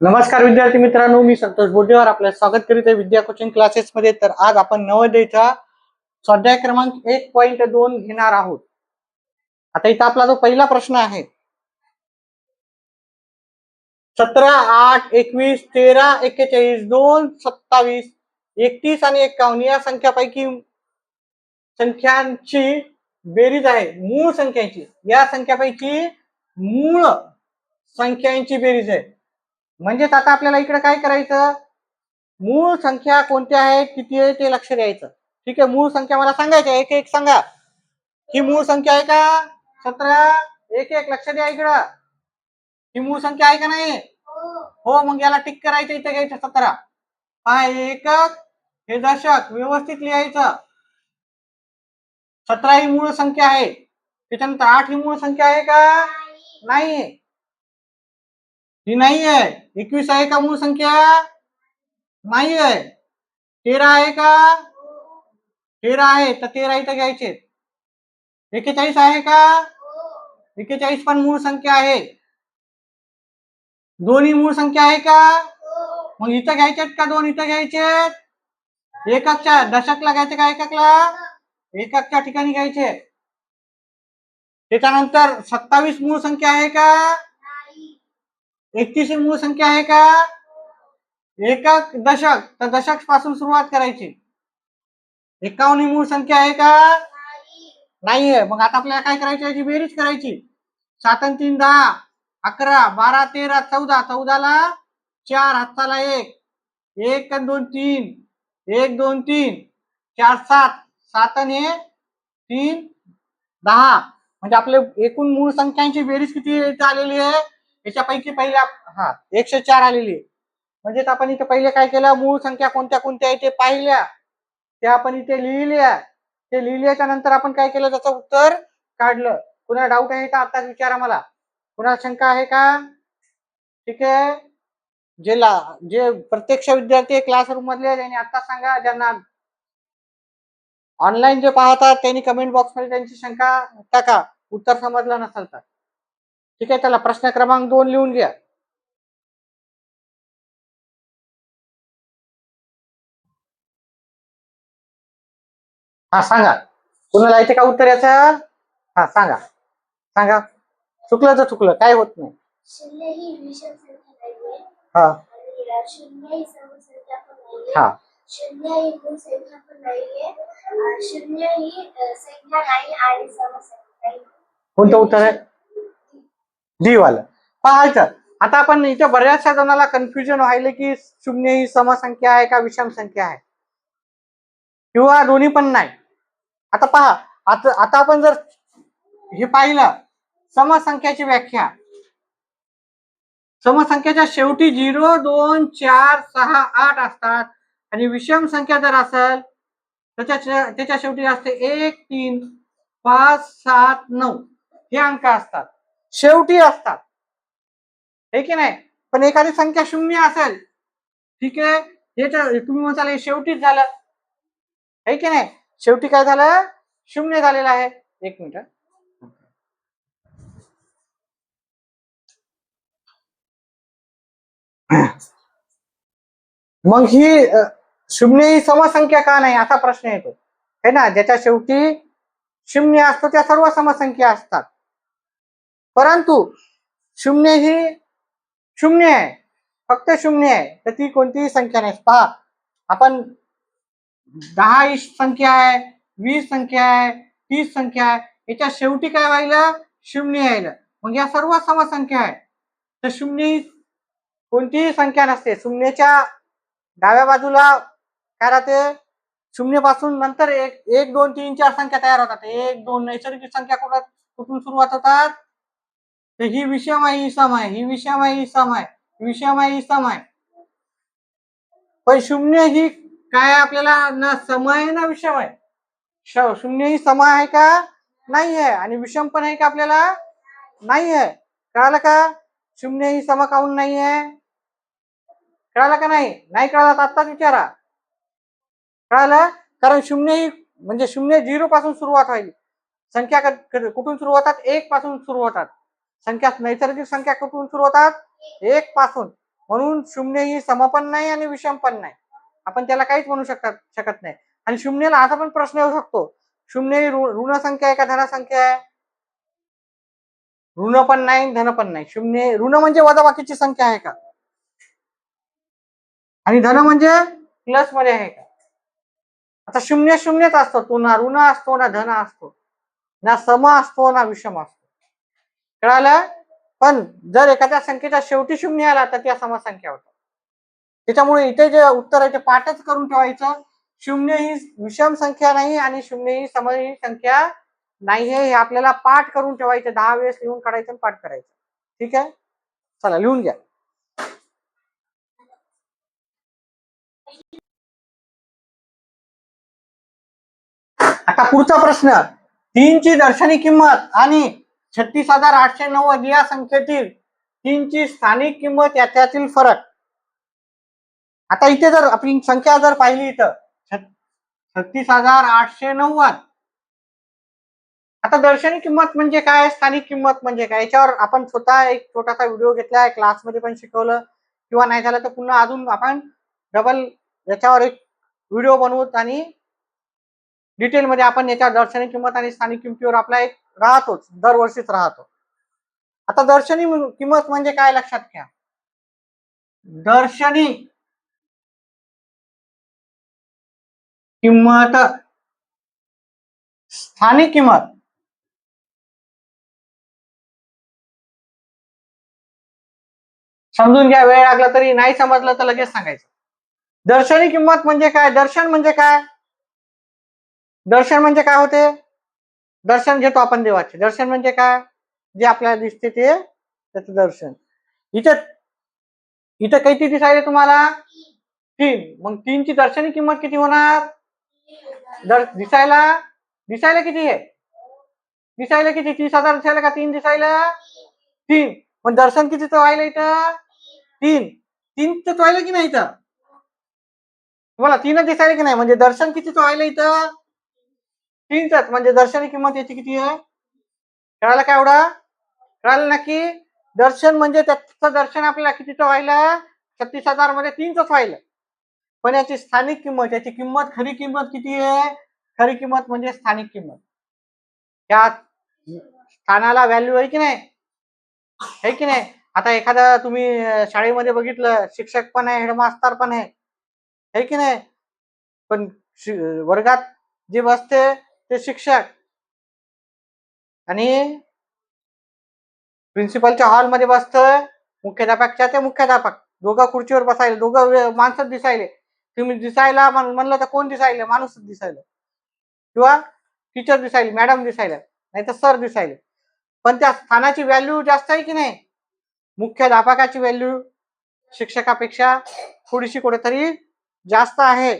नमस्कार विद्यार्थी मित्रांनो, मी संतोष बोडेवर आपलं स्वागत करीत आहे विद्या कोचिंग क्लासेस मध्ये। तर आज आपण नवोदयचा स्वाध्याय क्रमांक 1.2 घेणार आहोत। आता इथं आपला जो पहिला प्रश्न आहे, 17, 8, 21, 13, 41, 2, 27, 31 आणि 51 या संख्यापैकी संख्यांची बेरीज आहे। मूळ संख्यांची, या संख्यापैकी मूळ संख्यांची बेरीज आहे। म्हणजेच आता आपल्याला इकडे काय करायचं, मूळ संख्या कोणत्या आहेत, किती आहे ते लक्ष द्यायचं। ठीक आहे, मूळ संख्या मला सांगायच्या, एक एक सांगा। ही मूळ संख्या आहे का 17? एक एक लक्ष द्या इकडं, ही मूळ संख्या आहे का नाही? हो, मग याला टिक करायचं, इथे घ्यायचं 17। हा एकक, हे दशक, व्यवस्थित लिहायचं। 17 ही मूळ संख्या आहे। त्याच्यानंतर 8 ही मूळ संख्या आहे का? नाही, ही नाही आहे। 21 आहे का मूळ संख्या? नाही आहे। 13 आहे का? 13 आहे, तर 13 इथं घ्यायचे। 41 आहे का? 41 पण मूळ संख्या आहे। दोन्ही मूळ संख्या आहे का? मग इथं घ्यायचेत का दोन इथं घ्यायचे? एककच्या दशकला घ्यायचे का एककला? एककच्या ठिकाणी घ्यायचे। त्याच्यानंतर 27 मूळ संख्या आहे का? 31 मूळ संख्या आहे का? एकक दशक, तर दशक पासून सुरुवात करायची। 51 मूळ संख्या आहे का? नाहीये। मग आता आपल्याला काय करायची, याची बेरीज करायची। 7 आणि 3 10, 11, 12, 13, 14, 14 ला 4, हाताला 1, 1 आणि 2 3, 1 2 3, 4 7, 7 आणि 3 10। म्हणजे आपले एकूण मूळ संख्यांची बेरीज किती आलेली आहे, याच्यापैकी पहिल्या 104 आलेली आहे। म्हणजे आपण इथे पहिले काय केलं, मूळ संख्या कोणत्या कोणत्या आहे ते पाहिल्या, त्या आपण इथे लिहिल्या। ते लिहिल्याच्या नंतर आपण काय केलं, त्याचं उत्तर काढलं। कुणाला डाऊट आहे का आताच विचारा मला, कुणाला शंका आहे का? ठीक आहे, जे प्रत्यक्ष विद्यार्थी क्लासरूम मधले त्यांनी आता सांगा, ज्यांना ऑनलाईन जे पाहतात त्यांनी कमेंट बॉक्स मध्ये त्यांची शंका टाका, उत्तर समजलं नसेल तर। ठीक आहे, चला प्रश्न क्रमांक 2 लिहून घ्या। हा सांगा, कुणाला येते का उत्तर याचं? हा सांगा सांगा। चुकलं तर चुकलं, काय होत नाही। शून्य ही विषम संख्या नाहीये। हा शून्य ही समसंख्या पण नाहीये। हा शून्य ही मूळ संख्या पण नाहीये। शून्य ही संख्या नाही आणि समसंख्या नाही। कोणतं उत्तर आहे? डी वाला। पाहायचं आता आपण इथे बऱ्याचशा जणांना कन्फ्युजन व्हायले की शून्य ही समसंख्या आहे का विषम संख्या आहे, किंवा दोन्ही पण नाही। आता पहा, आता आपण जर हे पाहिलं, समसंख्याची व्याख्या, समसंख्याच्या शेवटी 0 2 4 6 8 असतात, आणि विषम संख्या जर असेल त्याच्या शेवटी असते 1 3 5 7 9 हे अंक असतात, शेवटी असतात, हे की नाही? पण एखादी संख्या शून्य असेल, ठीक आहे, हे तुम्ही म्हणाल हे शेवटीच झालं, हे की नाही? शेवटी काय झालं, शून्य झालेलं आहे। एक मिनिट, मग ही शून्य ही समसंख्या का नाही असा प्रश्न येतो, है ना? ज्याच्या शेवटी शून्य असतो त्या सर्व समसंख्या असतात, परंतु शून्य ही शून्य आहे, फक्त शून्य आहे, तर ती कोणतीही संख्या नाही। पहा, आपण 10 ही संख्या आहे, 20 संख्या आहे, 30 संख्या आहे, याच्या शेवटी काय व्हायला, शून्य यायला, मग या सर्व समसंख्या आहे। तर शून्य ही कोणतीही संख्या नसते। शून्याच्या डाव्या बाजूला काय राहते, शून्य पासून नंतर 1 1 2 3 4 संख्या तयार होतात। 1 2 नैसर्गिक संख्या कुठून सुरुवात होतात, तर ही विषम आहे, ही सम आहे, ही विषम आहे, ही सम आहे, विषम आहे, ही सम आहे। पण शून्य ही काय, आपल्याला ना सम आहे ना विषम आहे। शून्य ही सम आहे का? नाही आहे, आणि विषम पण आहे का? आपल्याला नाही आहे। कळालं का? शून्य ही सम काऊन नाही आहे, कळालं का? नाही नाही कळालं तर आत्ताच विचारा। कळालं? कारण शून्य ही म्हणजे शून्य 0 पासून सुरुवात व्हायली, संख्या कुठून सुरू होतात, 1 पासून सुरू होतात। संख्या नैसर्गिक संख्या कुठून सुरू होतात, 1 पासून। म्हणून शून्य ही सम पण नाही आणि विषम पण नाही, आपण त्याला काहीच म्हणू शकत नाही. आणि शून्याला असा पण प्रश्न येऊ शकतो, शून्य ही ऋण संख्या आहे का धन संख्या आहे? ऋण पण नाही धन पण नाही. शून्य ऋण म्हणजे वजाबाकीची संख्या आहे का, आणि धन म्हणजे प्लस मध्ये आहे का? आता शून्य शून्यच असतो, तो ना ऋण असतो ना धन असतो, ना सम असतो ना विषम असतो. कळालं? पण जर एखाद्या संख्येच्या शेवटी शून्य आला तर त्या समसंख्या होतात. त्याच्यामुळे इथे जे उत्तर आहे ते पाठच करून ठेवायचं. शून्य ही विषम संख्या नाही आणि शून्य ही सम ही संख्या नाही, हे आपल्याला पाठ करून ठेवायचं. 10 वेळेस लिहून काढायचं आणि पाठ करायचं. ठीक आहे, चला लिहून घ्या. आता पुढचा प्रश्न, 3 ची दर्शनी किंमत आणि 36,890 या संख्येतील 3 ची स्थानिक किंमत याच्यातील फरक. आता इथे जर आपण संख्या जर पाहिली इथं 36,890, आता दर्शनी किंमत म्हणजे काय, स्थानिक किंमत म्हणजे काय, याच्यावर आपण स्वतः एक छोटासा व्हिडिओ घेतलाय, क्लासमध्ये पण शिकवलं, किंवा नाही झालं तर पुन्हा अजून आपण डबल याच्यावर एक व्हिडिओ बनवूत आणि डिटेलमध्ये आपण याच्या दर्शनी किंमत आणि स्थानिक किंमतीवर आपला एक राहतोच, दरवर्षीच राहतो. आता दर्शनी किंमत म्हणजे काय लक्षात घ्या. दर्शनी किंमत, स्थानिक किंमत, समजून घ्या, वेळ लागला तरी, नाही समजलं तर लगेच सांगायचं. दर्शनी किंमत म्हणजे काय, दर्शन म्हणजे काय, दर्शन म्हणजे काय होते, दर्शन घेतो आपण देवाचे, दर्शन म्हणजे काय, जे आपल्याला दिसते ते त्याचं दर्शन. इथं इथं किती दिसायले तुम्हाला, 3. मग 3 ची दर्शनी किंमत किती होणार, दिसायला दिसायला किती आहे, दिसायला किती, 30,000 दिसायला का 3 दिसायला, 3. पण दर्शन कितीचं व्हायला इथं, 3. 3च व्हायला की नाही इथं, तुम्हाला 3च दिसायला की नाही, म्हणजे दर्शन कितीचं व्हायला इथं, 3च. म्हणजे दर्शनी किंमत याची किती आहे, कळालं का एवढं, कळालं ना की दर्शन म्हणजे त्याचं दर्शन आपल्याला कितीचं व्हायला, 36,000 मध्ये 3च व्हायला. पण याची स्थानिक किंमत, याची किंमत, खरी किंमत किती आहे, खरी किंमत म्हणजे स्थानिक किंमत. त्या स्थानाला व्हॅल्यू आहे की नाही, आहे की नाही. आता एखादा तुम्ही शाळेमध्ये बघितलं, शिक्षक पण आहे, हेडमास्तर पण आहे की नाही, पण वर्गात जे बसते ते शिक्षक आणि प्रिन्सिपलच्या हॉलमध्ये बसतोय मुख्याध्यापकच्या ते मुख्याध्यापक, दोघं खुर्चीवर बसायले, दोघं माणसंच दिसायले. तुम्ही दिसायला म्हणलं तर कोण दिसायले, माणूसच दिसायला, किंवा टीचर दिसायले, मॅडम दिसायला, नाही तर सर दिसायले. पण त्या स्थानाची व्हॅल्यू जास्त आहे की नाही, मुख्याध्यापकाची व्हॅल्यू शिक्षकापेक्षा थोडीशी कुठेतरी जास्त आहे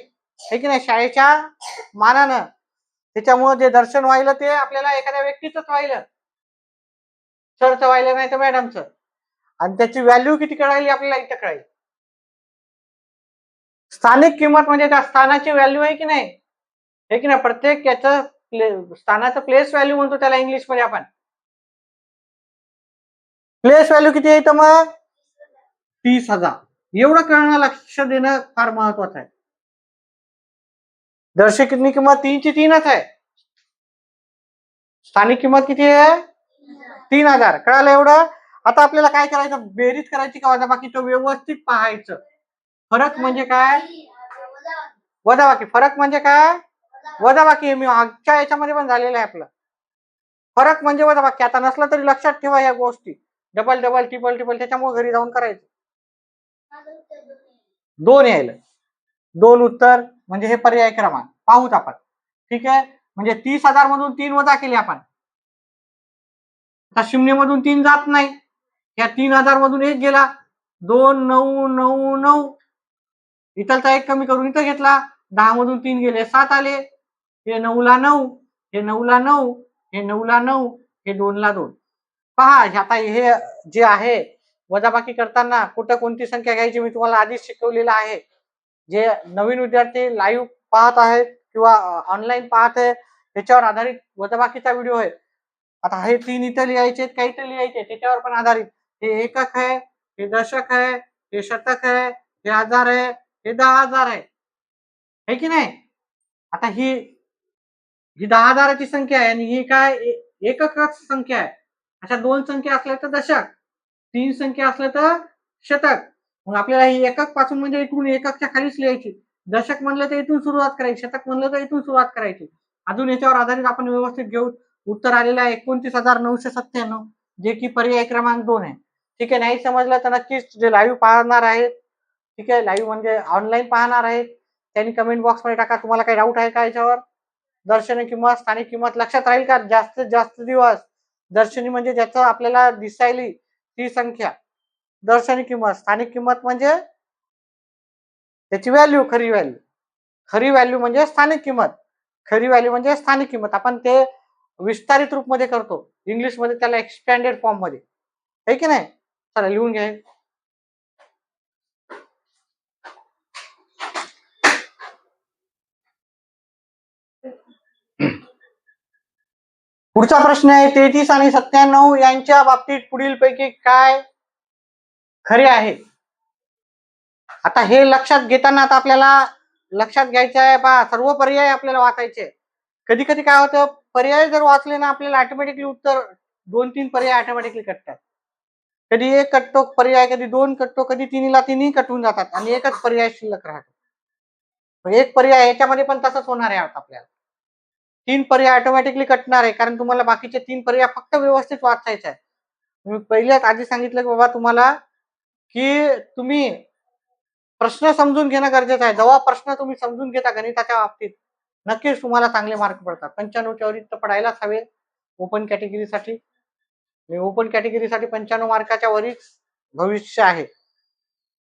की नाही, शाळेच्या मानानं. त्याच्यामुळे जे दर्शन व्हायला ते आपल्याला एखाद्या व्यक्तीच व्हायलं, सरचं व्हायलं नाही तर मॅडमचं, आणि त्याची व्हॅल्यू किती कळायली आपल्याला इथं कळायली. स्थानिक किंमत म्हणजे त्या स्थानाची व्हॅल्यू आहे की नाही, हे की नाही, प्रत्येक याचं स्थानाचं प्लेस व्हॅल्यू म्हणतो त्याला इंग्लिशमध्ये आपण. प्लेस व्हॅल्यू किती आहे तर मग 30,000. एवढं कळणं, लक्ष देणं फार महत्वाचं आहे. दर्शनी किंमत 3 ची 3च आहे, स्थानिक किंमत किती आहे, 3,000. कळालं एवढं. आता आपल्याला काय करायचं, बेरीज करायची का वजाबाकीचं व्यवस्थित पाहायचं. फरक म्हणजे काय, वजाबाकी. फरक म्हणजे काय, वजाबाकी. मी आजच्या याच्यामध्ये पण झालेलं आहे आपलं. फरक म्हणजे वजाबाकी. आता नसलं तरी लक्षात ठेवा या गोष्टी, डबल डबल ट्रिपल ट्रिपल, त्याच्यामुळे घरी जाऊन करायचं. 2 यायला, 2 उत्तर म्हणजे हे पर्याय क्रमांक पाहूत आपण. ठीक आहे, म्हणजे 30,000 मधून 3 वजा केले आपण, आता 0 मधून 3 जात नाही, या 3,000 मधून 1 गेला, 2 9 9 9, इथलचा 1 कमी करून इथं घेतला, 10 मधून 3 गेले 7 आले, हे 9 ला 9, हे 9 ला 9, हे 9 ला 9, हे 2 ला 2. पहा आता हे जे आहे वजाबाकी करताना कुठं कोणती संख्या घ्यायची मी तुम्हाला आधीच शिकवलेलं आहे. जे नवीन विद्यार्थी लाईव्ह पाहत आहेत किंवा ऑनलाईन पाहत आहे त्याच्यावर आधारित वजाबाकीचा व्हिडिओ आहे. आता हे 3 इथं लिहायचे, काही इथं लिहायचे, त्याच्यावर पण आधारित. हे एकक आहे, हे दशक आहे, हे शतक आहे, हे हजार आहे, हे 10,000 आहे की नाही? आता ही ही 10,000ची संख्या आहे आणि ही काय एकक संख्या आहे. अशा 2 संख्या असल्या तर दशक, 3 संख्या असल्या तर शतक. मग आपल्याला ही एकक पासून म्हणजे इथून एककच्या खालीच लिहायची. दशक म्हणलं तर इथून सुरुवात करायची, शतक म्हणलं तर इथून सुरुवात करायची. अजून याच्यावर आधारित आपण व्यवस्थित घेऊ. उत्तर आलेलं आहे 29,997, जे की पर्याय क्रमांक 2 आहे. ठीक आहे, नाही समजलं तर नक्कीच जे लाईव्ह पाहणार आहेत, ठीक आहे, लाईव्ह म्हणजे ऑनलाईन पाहणार आहेत, त्यांनी कमेंट बॉक्समध्ये टाका. तुम्हाला काही डाऊट आहे का याच्यावर? दर्शनी किंमत, स्थानिक किंमत लक्षात राहील का? जास्तीत जास्त दिवस दर्शनी म्हणजे ज्याचं आपल्याला दिसायली ती संख्या दर्शनी किंमत, स्थानिक किंमत म्हणजे त्याची व्हॅल्यू, खरी व्हॅल्यू. खरी व्हॅल्यू म्हणजे स्थानिक किंमत, खरी व्हॅल्यू म्हणजे स्थानिक किंमत. आपण ते विस्तारित रूप मध्ये करतो इंग्लिश मध्ये, त्याला एक्सपॅन्डेड फॉर्म मध्ये, आहे की नाही? चला लिहून घ्या. पुढचा प्रश्न आहे 33 आणि 97 यांच्या बाबतीत पुढील पैकी काय खरे आहे? आता हे लक्षात घेताना आता आपल्याला लक्षात घ्यायचं आहे पहा, सर्व पर्याय आपल्याला वाचायचे. कधी कधी काय होतं, पर्याय जर वाचले ना आपल्याला ऑटोमॅटिकली उत्तर 2-3 पर्याय ऑटोमॅटिकली कटतात. कधी एक कटतो पर्याय, कधी 2 कटतो, कधी तिन्हीला तिन्ही कटून जातात आणि एकच पर्याय शिल्लक राहतो. एक पर्याय याच्यामध्ये पण तसंच होणार आहे आपल्याला. 3 पर्याय ऑटोमॅटिकली कटणार आहे, कारण तुम्हाला बाकीचे 3 पर्याय फक्त व्यवस्थित वाचायचे आहे. मी पहिल्याच आधी सांगितलं की बाबा तुम्हाला की तुम्ही प्रश्न समजून घेणं गरजेचं आहे. जेव्हा प्रश्न तुम्ही समजून घेता गणिताच्या बाबतीत, नक्कीच तुम्हाला चांगले मार्क पडतात. 95च्या वरील तर पडायलाच हवे ओपन कॅटेगरीसाठी. ओपन कॅटेगरीसाठी 95 मार्काच्या वरीच भविष्य आहे.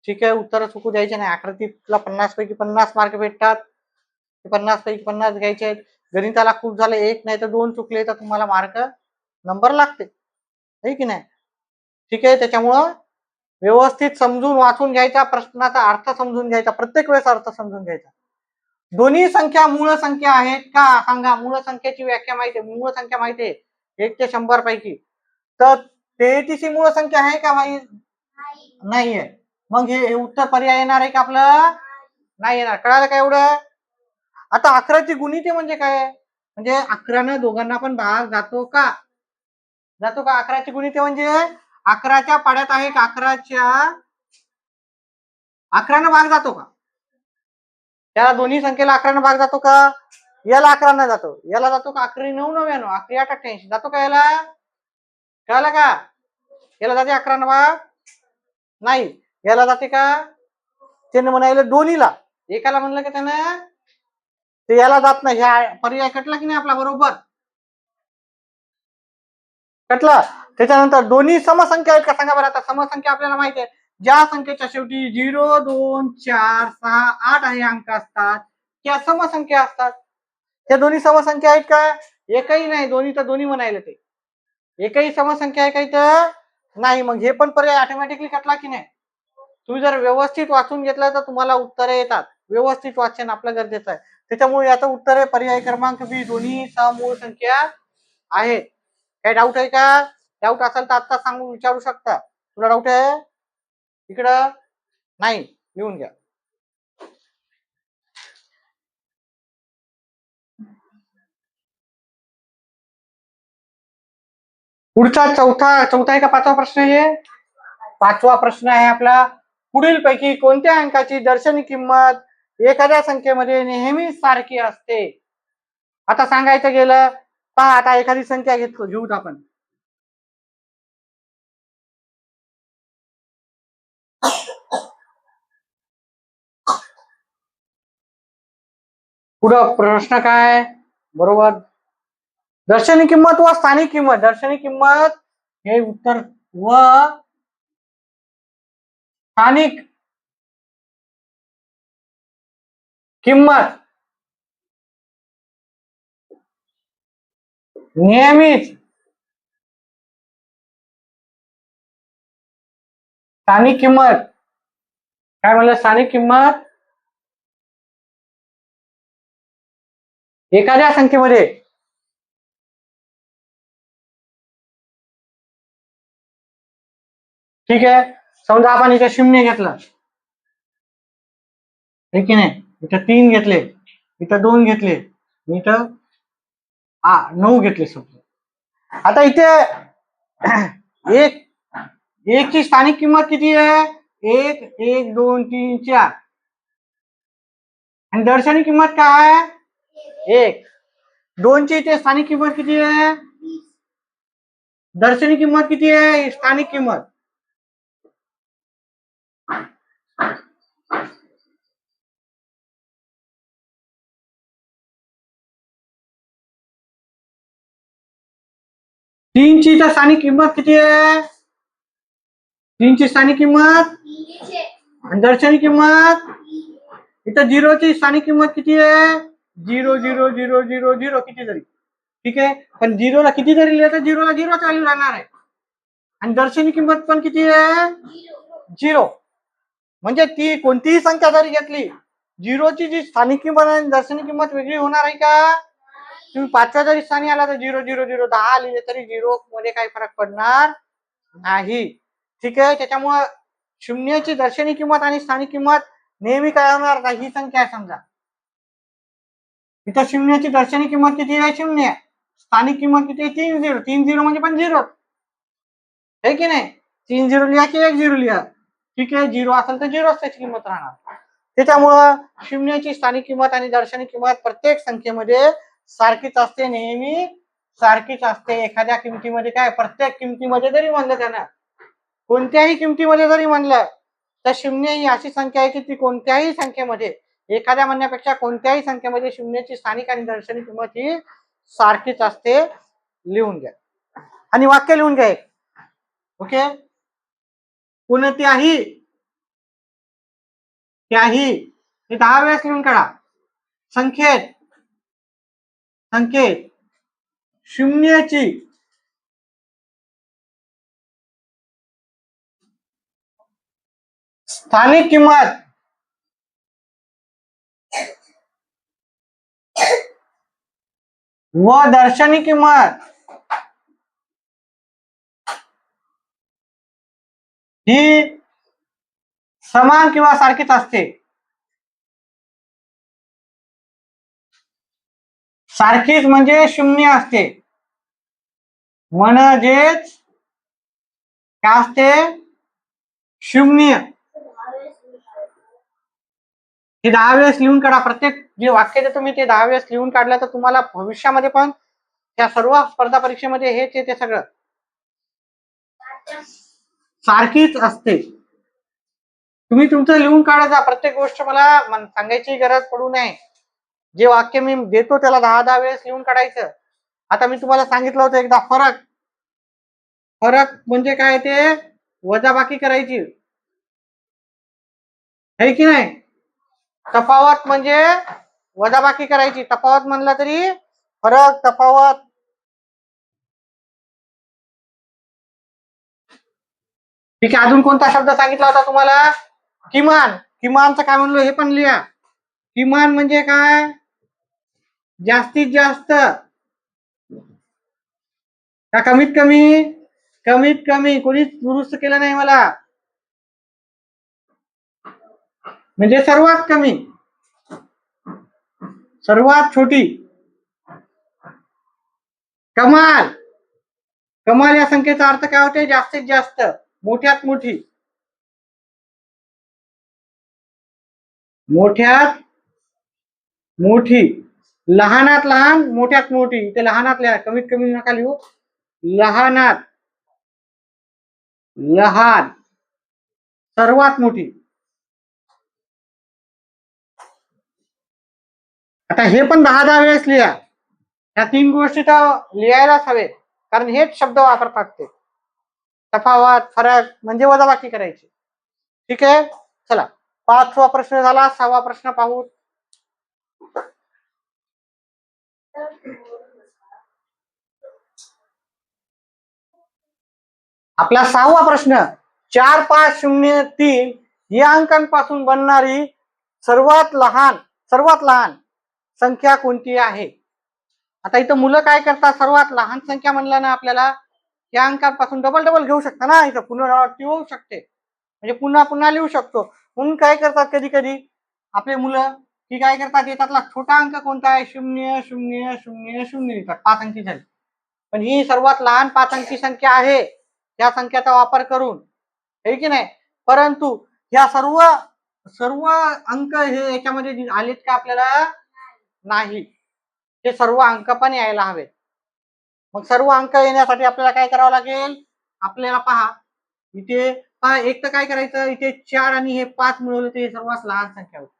ठीक आहे, उत्तर चुकू द्यायचे नाही. आकृतीला 50 पैकी 50 मार्क भेटतात. 50 पैकी 50 घ्यायचे आहेत. गणिताला खूप झाले, 1 नाही तर 2 चुकले तर तुम्हाला मार्क नंबर लागते, आहे की नाही? ठीक आहे, त्याच्यामुळं व्यवस्थित समजून वाचून घ्यायचा, प्रश्नाचा अर्थ समजून घ्यायचा, प्रत्येक वेळेस अर्थ समजून घ्यायचा. दोन्ही संख्या मूळ संख्या आहेत का सांगा? मूळ संख्येची व्याख्या माहिती आहे? मूळ संख्या माहिती आहे 1 ते 100 पैकी, तर 33 ही मूळ संख्या आहे का माहित नाहीये? मग हे उत्तर पर्याय येणार आहे का आपलं? नाही येणार. कळालं का एवढं? आता 11ची गुणिते म्हणजे काय? म्हणजे 11 दोघांना पण भाग जातो का? जातो का? 11ची गुणिते म्हणजे 11च्या पाड्यात आहे का? 11 भाग जातो का? त्याला दोन्ही संख्येला 11 भाग जातो का? याला 11 जातो. याला जातो का? 11 9 99, 11 8 88 जातो का याला? कळालं का? याला जाते 11 भाग? नाही. याला जाते का? त्याने म्हणायला दोन्हीला. एकाला म्हणलं की त्यानं ते याला जात नाही. ह्या पर्याय कटला की नाही आपला? बरोबर कटला. त्याच्यानंतर दोन्ही समसंख्या आहेत का सांगा बरं? आता समसंख्या आपल्याला माहिती आहे, ज्या संख्येच्या शेवटी 0 2 4 6 8 हे अंक असतात त्या समसंख्या असतात. त्या दोन्ही समसंख्या आहेत का? एकही नाही. दोन्ही तर दोन्ही म्हणायला ते एकही समसंख्या आहे काही तर नाही. मग हे पण पर्याय ऑटोमॅटिकली कटला की नाही? तुम्ही जर व्यवस्थित वाचून घेतलं तर तुम्हाला उत्तरे येतात. व्यवस्थित वाचन आपलं गरजेचं आहे. त्याच्यामुळे याचं उत्तर आहे पर्याय क्रमांक बी, दोन्ही समूळ संख्या आहेत. काही डाऊट आहे का? डाऊट असेल तर आता सांगून विचारू शकता. तुला डाऊट आहे इकडं? नाही, लिहून घ्या. पुढचा चौथा आहे का पाचवा प्रश्न आहे? पाचवा प्रश्न आहे आपला, पुढील पैकी कोणत्या अंकाची दर्शनी किंमत एखाद्या संख्येमध्ये नेहमी सारखी असते? आता सांगायचं गेलं पहा, आता एखादी संख्या घेऊत आपण. पुढं प्रश्न काय? बरोबर, दर्शनी किंमत व स्थानिक किंमत. दर्शनी किंमत हे उत्तर व स्थानिक किंमत नेहमीच स्थानिक किंमत, काय म्हणलं? स्थानिक किंमत एखाद्या संख्येमध्ये ठीक आहे. समजा आपण इथे 0 घेतलं, हे की नाही, इथं 3 घेतले, इथं 2 घेतले, इथं 9 घेतले समजा. आता इथे एक ची स्थानिक किंमत किती आहे? 1 1 2 3 4. आणि दर्शनी किंमत काय आहे? 1. 2 ची इथे स्थानिक किंमत किती आहे? दर्शनी किंमत किती आहे? स्थानिक किंमत. तीन ची तर स्थानिक किंमत किती आहे? 3 ची स्थानिक किंमत आणि दर्शनी किंमत. इथं 0 ची स्थानिक किंमत किती आहे? 0 0 0 0 0 किती तरी. ठीक आहे, पण 0 ला किती जरी लिहिलं तर 0 ला 0 व्हॅल्यू राहणार आहे. आणि दर्शनी किंमत पण किती आहे? 0. म्हणजे ती कोणतीही संख्या जरी घेतली, 0 ची जी स्थानिक किंमत आणि दर्शनी किंमत वेगळी होणार आहे का? तुम्ही 5व्या जरी स्थानी आला तर 0 0 0 10 लिहिले तरी 0 मध्ये काही फरक पडणार नाही. ठीक आहे, त्याच्यामुळे शून्याची दर्शनी किंमत आणि स्थानिक किंमत नेहमी काय होणार नाही. ही संख्या आहे समजा, इथं शून्याची दर्शनी किंमत किती आहे? 0. स्थानिक किंमत किती आहे? 3 0. 3 0 म्हणजे पण 0 आहे की नाही? 3 0 लिहा की 1 0 लिहा. ठीक आहे, 0 असेल तर 0 त्याची किंमत राहणार. त्याच्यामुळं शून्याची स्थानिक किंमत आणि दर्शनी किंमत प्रत्येक संख्येमध्ये सारखीच असते, नेहमी सारखीच असते. एखाद्या किमतीमध्ये काय, प्रत्येक किमतीमध्ये जरी म्हणलं त्यानं, कोणत्याही किमतीमध्ये जरी म्हणलं तर 0 ही अशी संख्या आहे की ती कोणत्याही संख्येमध्ये, एखाद्या म्हणण्यापेक्षा कोणत्याही संख्येमध्ये शून्याची स्थानिक आणि दर्शनी किंमत ही सारखीच असते. लिहून घ्या आणि वाक्य लिहून घ्या एक. ओके, कोणत्याही हे 10 वेळेस लिहून काढा. संख्येत शून्याची स्थानिक किंमत व दर्शनी किंमत ही समान किंवा सारखीच असते. सारखीच म्हणजे 0 असते, म्हणजेच काय असते? 0. हे 10 वेळेस लिहून काढा. प्रत्येक जे वाक्य देतो मी ते 10 वेळेस लिहून काढलं तर तुम्हाला भविष्यामध्ये पण त्या सर्व स्पर्धा परीक्षेमध्ये हेच येते, सगळं सारखीच असते. तुम्ही तुमचं लिहून काढा. प्रत्येक गोष्ट मला सांगायची गरज पडू नये. जे वाक्य मी देतो त्याला 10 10 वेळेस लिहून काढायचं. आता मी तुम्हाला सांगितलं होतं एकदा, फरक म्हणजे काय? ते वजाबाकी करायची आहे की नाही? तफावत म्हणजे वजाबाकी करायची. तफावत म्हणला तरी फरक, तफावत. ठीक आहे, अजून कोणता शब्द सांगितला होता तुम्हाला? किमान. किमानचं काय म्हणलो हे पण लिहा. किमान म्हणजे काय? जास्तीत जास्त का कमीत कमी? कमीत कमी. कोणीच दुरुस्त केलं नाही मला. म्हणजे सर्वात कमी, सर्वात छोटी. कमाल. कमाल या संख्येचा अर्थ काय होते? जास्तीत जास्त, मोठ्यात मोठी. मोठ्यात मोठी, लहानात लहान, मोठ्यात मोठी. इथे लहानात लिहा, कमीत कमी नका लिहू. लहानात लहान, सर्वात मोठी. आता हे पण 10 10 वेळेस लिहा. या 3 गोष्टी तर लिहायलाच हवे, कारण हेच शब्द वापरतात ते. तफावत, फरक म्हणजे वजाबाकी करायची. ठीक आहे, चला 5वा प्रश्न झाला. 6वा प्रश्न पाहू. आपला 6वा प्रश्न, 4 5 0 3 या अंकांपासून बनणारी सर्वात लहान संख्या कोणती आहे? आता इथं मुलं काय करतात? सर्वात लहान संख्या म्हणलं ना आपल्याला, या अंकांपासून डबल घेऊ शकता ना, इथं पुनरावृत्ती होऊ शकते. म्हणजे पुन्हा पुन्हा लिहू शकतो. म्हणून काय करतात कधी कधी आपले मुलं की काय करतात, याच्यातला छोटा अंक कोणता आहे, 0 0 0 0 लिहितात, 5 अंकी झाली. पण ही सर्वात लहान 5 अंकी संख्या आहे, त्या संख्याचा वापर करून, हे की नाही. परंतु ह्या सर्व सर्व अंक हे याच्यामध्ये आलेत का आपल्याला, नाही. हे सर्व अंक पण यायला हवेत. मग सर्व अंक येण्यासाठी आपल्याला काय करावं लागेल, आपल्याला पहा इथे पहा, एक तर काय करायचं, इथे 4 आणि हे 5 मिळवले तर हे सर्वात लहान संख्या होती.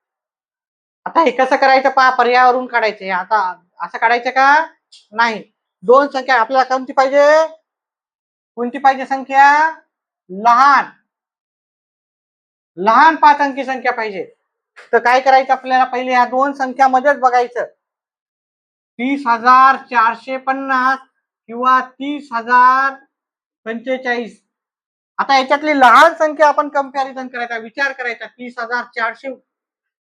आता हे कसं करायचं पहा, पर्यायावरून काढायचे. आता असं काढायचं का, नाही. दोन संख्या आपल्याला कोणती पाहिजे, कोणती पाहिजे संख्या, लहान लहान 5 अंकी संख्या पाहिजे. तर काय करायचं आपल्याला, पहिले ह्या दोन संख्यामध्येच बघायचं, 30,450 किंवा 30,045. आता याच्यातली लहान संख्या आपण कंपॅरिझन करायचा, विचार करायचा. 30,400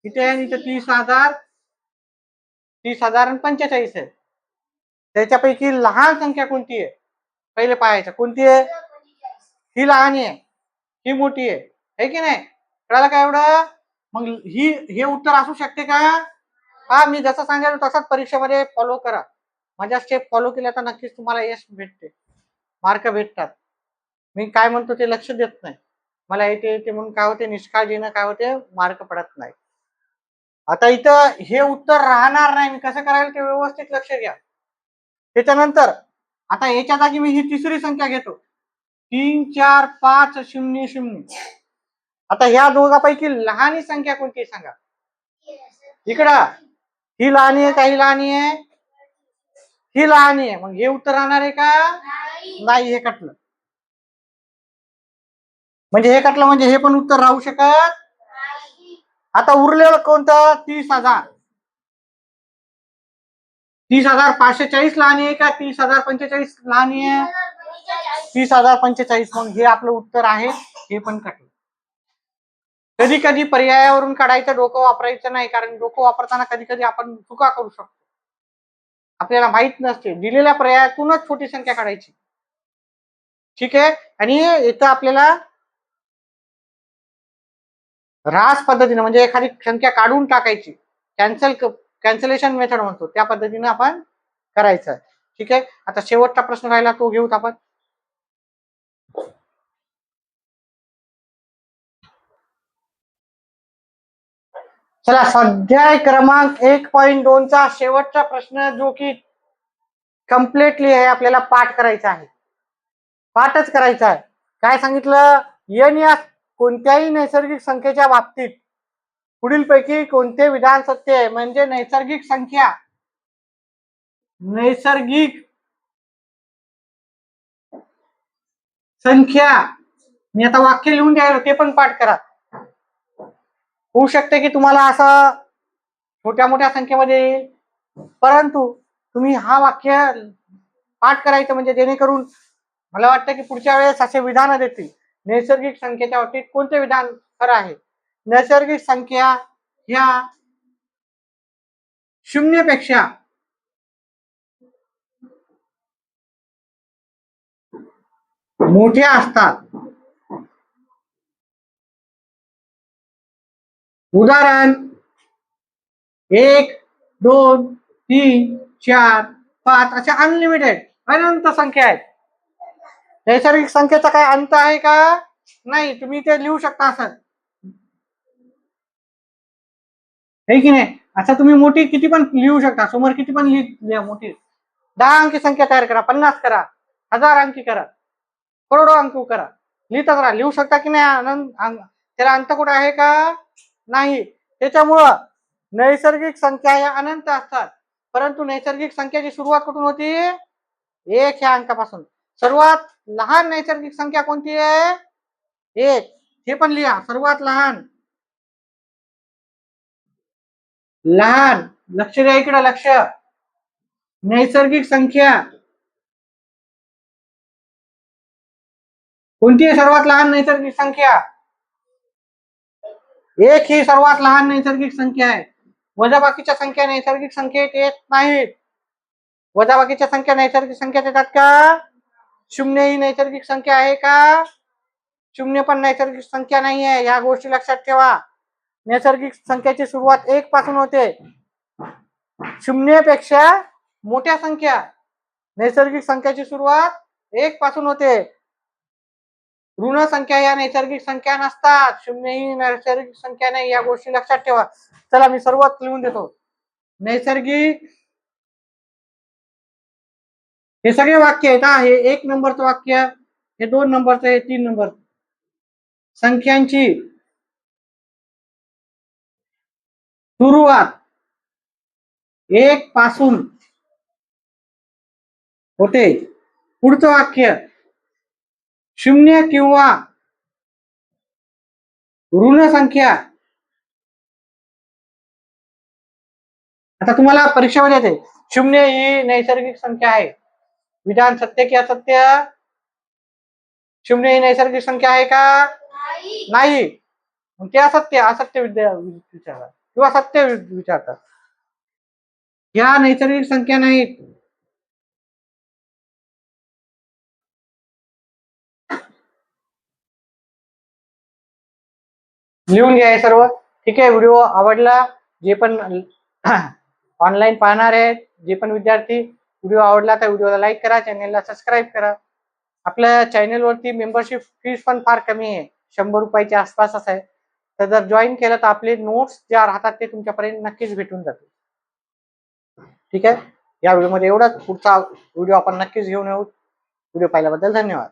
इथे आहे, इथे 30,045 आहे. त्याच्यापैकी लहान संख्या कोणती आहे पहिले पाहायचं, कोणती आहे, ही लहान आहे, ही मोठी आहे की नाही. कळालं का एवढं. मग ही हे उत्तर असू शकते का, हा मी जसं सांगायचं तसंच परीक्षेमध्ये फॉलो करा. माझ्या स्टेप फॉलो केल्या तर नक्कीच तुम्हाला यश भेटते, मार्क भेटतात. मी काय म्हणतो ते लक्ष देत नाही, मला येते म्हणून काय होते, निष्काळजीनं काय होते, मार्क पडत नाही. आता इथं हे उत्तर राहणार नाही, मी कसं करायला ते व्यवस्थित लक्ष घ्या. त्याच्यानंतर आता याच्या जागी मी ही तिसरी संख्या घेतो, 34500. आता ह्या दोघांपैकी लहान संख्या कोणती सांगा, इकडं ही लहान आहे, काही लहान आहे, ही लहान आहे. मग हे उत्तर राहणार आहे का, नाही, हे कटलं. म्हणजे हे कटलं म्हणजे हे पण उत्तर राहू शकत. आता उरलेलं कोणतं, 30,000. 30,540 लहान आहे का 30,045 लहान आहे, 30,045. मग हे आपलं उत्तर आहे, हे पण कटलं. कधी कधी पर्यायावरून काढायचं, डोकं वापरायचं नाही, कारण डोकं वापरताना कधी कधी आपण चुका करू शकतो, आपल्याला माहित नसते. दिलेल्या पर्यायातूनच छोटी संख्या काढायची, ठीक आहे. आणि इथं आपल्याला ऱ्हास पद्धतीने म्हणजे एखादी संख्या काढून टाकायची, कॅन्सलेशन मेथड म्हणतो, त्या पद्धतीने आपण करायचं, ठीक आहे. आता शेवटचा प्रश्न राहिला, तो घेऊत आपण. चला, स्वाध्याय क्रमांक 1.2 चा शेवटचा प्रश्न, जो की कम्प्लिटली आहे, आपल्याला पाठ करायचा आहे, पाठच करायचा आहे. काय सांगितलं, n या कोणत्याही नैसर्गिक संख्येच्या बाबतीत पुढीलपैकी कोणते विधान सत्य आहे. म्हणजे नैसर्गिक संख्या मी आता वाक्य लिहून द्यायला, ते पण पाठ करा. होऊ शकते की तुम्हाला असं छोट्या मोठ्या संख्येमध्ये येईल, परंतु तुम्ही हा वाक्य पाठ करायचं, म्हणजे जेणेकरून मला वाटतं की पुढच्या वेळेस असे विधान देतील. नैसर्गिक संख्येच्या बाबतीत कोणते विधान खरं आहे, नैसर्गिक संख्या ह्या शून्यपेक्षा मोठ्या असतात. उदाहरण 1 2 3 4 5 अशा अनलिमिटेड अनंत संख्या आहेत. नैसर्गिक संख्येचा काय अंत आहे का, नाही. तुम्ही ते लिहू शकता असं, है की नाही. असं तुम्ही मोठी किती पण लिहू शकता, समोर किती पण लिहा मोठी. 10 अंकी संख्या तयार करा, 50 करा, 1000 अंकी करा, करोडो अंक करा, लिहितच राहा, लिहू शकता की नाही. आनंद त्याला अंत कुठे आहे का, नाही. त्याच्यामुळं नैसर्गिक संख्या या अनंत असतात, परंतु नैसर्गिक संख्येची सुरुवात कुठून होती, 1 ह्या अंकापासून. सर्वात लहान नैसर्गिक संख्या कोणती आहे, 1. हे पण लिहा, सर्वात लहान, लक्ष द्या इकडे, लक्ष. नैसर्गिक संख्या कोणती आहे, सर्वात लहान नैसर्गिक संख्या 1 ही सर्वात लहान नैसर्गिक संख्या आहे. वजाबाकीच्या संख्या नैसर्गिक संख्येत येत नाहीत. वजाबाकीच्या संख्या नैसर्गिक संख्येत येतात का, 0 ही नैसर्गिक संख्या आहे का, शून्य पण नैसर्गिक संख्या नाही आहे, या गोष्टी लक्षात ठेवा. नैसर्गिक संख्येची सुरुवात 1 पासून होते. शून्यापेक्षा मोठ्या संख्या नैसर्गिक संख्येची सुरुवात 1 पासून होते. ऋण संख्या या नैसर्गिक संख्या नसतात. शून्य ही नैसर्गिक संख्या नाही, या गोष्टी लक्षात ठेवा. चला मी सर्वात लिहून देतो. नैसर्गिक, हे सगळे वाक्य आहेत. हे 1 नंबरचं वाक्य, हे 2 नंबरचं, हे 3 नंबर. संख्यांची सुरुवात 1 पासून होते. पुढचं वाक्य, शून्य किंवा ऋण संख्या. आता तुम्हाला परीक्षेमध्ये येते, शून्य ही नैसर्गिक संख्या आहे. विधान सत्य की असत्य? शून्य ही नैसर्गिक संख्या आहे का? नाही. मग ते असत्य असत्य विचारतात किंवा सत्य विचारतात. या नैसर्गिक संख्या नाहीत. लिहून घ्या हे सर्व. ठीक आहे. व्हिडिओ आवडला, जे पण ऑनलाईन पाहणार आहेत, जे पण विद्यार्थी, व्हिडिओ आवडला तर व्हिडिओला लाईक करा, चॅनेलला सबस्क्राईब करा. आपल्या चॅनेलवरती मेंबरशिप फीस पण फार कमी आहे, 100 रुपयाच्या आसपासच आहे. तर जर जॉईन केलं तर आपले नोट्स ज्या राहतात ते तुमच्यापर्यंत नक्कीच भेटून जातील. ठीक आहे. या व्हिडिओमध्ये एवढंच. पुढचा व्हिडिओ आपण नक्कीच घेऊन येऊ. व्हिडिओ पाहिल्याबद्दल धन्यवाद.